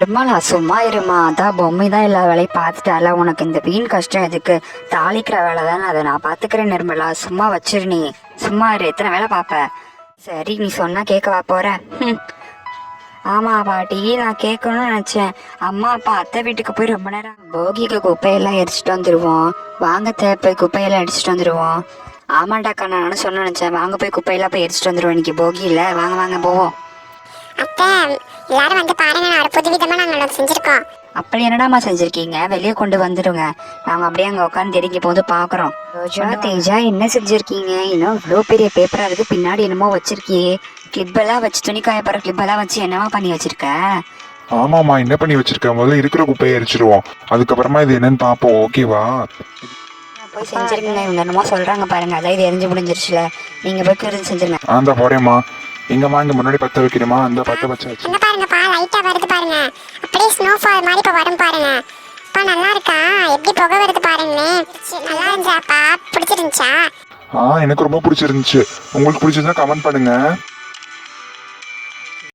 நிர்மலா சும்மா இருமா, அதான் பொம்மை தான் எல்லா வேலையும் பார்த்துட்டால, உனக்கு இந்த வீண் கஷ்டம் எதுக்கு? தாளிக்கிற வேலை தானே, அதை நான் பார்த்துக்கிறேன் நிர்மலா, சும்மா வச்சிரு. நீ சும்மா இரு, எத்தனை வேலை பார்ப்ப? சரி, நீ சொன்னா கேட்கவா போற? ஆமா பாட்டி, நான் கேட்கணும்னு நினைச்சேன். அம்மா அப்பா அத்தை வீட்டுக்கு போய் ரொம்ப நேரம் போகிக்கு குப்பையெல்லாம் எரிச்சிட்டு வந்துருவோம். வாங்க போய் குப்பையெல்லாம் அடிச்சுட்டு வந்துருவோம். ஆமாண்டாக்கா, நானும் சொன்ன நினைச்சேன். வாங்க போய் குப்பையெல்லாம் போய் எரிச்சிட்டு வந்துருவோம் இன்னைக்கு போகியில. வாங்க வாங்க போவோம். அத்தை எல்லாரும் வந்து பாருங்க, நான் ஒரு புதுவிதமா நாங்கள் செஞ்சிருக்கோம். அப்படி என்னடாமா செஞ்சிருக்கீங்க? வெளியே கொண்டு வந்துடுங்க, நாங்க அப்படியே அங்க உட்காந்து இறங்கி போது பாக்குறோம். ரோஜா தேஜா, என்ன செஞ்சிருக்கீங்க? இன்னும் இவ்வளோ பெரிய பேப்பரா இருக்கு, பின்னாடி என்னமோ வச்சிருக்கியே, கிளிப் எல்லாம் வச்சு, துணி காயப்படுற கிளிப் எல்லாம் வச்சு என்னவா பண்ணி வச்சிருக்க? ஆமாமா, என்ன பண்ணி வச்சிருக்க? முதல்ல இருக்கிற குப்பையை எரிச்சிருவோம், அதுக்கப்புறமா இது என்னன்னு பாப்போம். ஓகேவா? போய் செஞ்சிருக்கீங்க. இவங்க என்னமோ சொல்றாங்க பாருங்க, அதான் இது எரிஞ்சு முடிஞ்சிருச்சுல, நீங்க போய் இருந்து செஞ்சிருங்க. அந்த போறேம்மா. எங்கம்மா இங்க முன்னாடி பத்த வைக்கணுமா? அந்த பத்த வச்சாச்சு. என்ன பாருங்கப்பா, லைட்டா வருது பாருங்க, அப்படியே ஸ்னோஃபால் மாதிரி இப்ப வரும் பாருங்க. அப்பா நல்லா இருக்கா? எப்படி புகை வருது பாருங்களேன். நல்லா இருந்துச்சாப்பா? பிடிச்சிருந்துச்சா? எனக்கு ரொம்ப பிடிச்சிருந்துச்சு. உங்களுக்கு பிடிச்சிருந்தா கமெண்ட் பண்ணுங்க.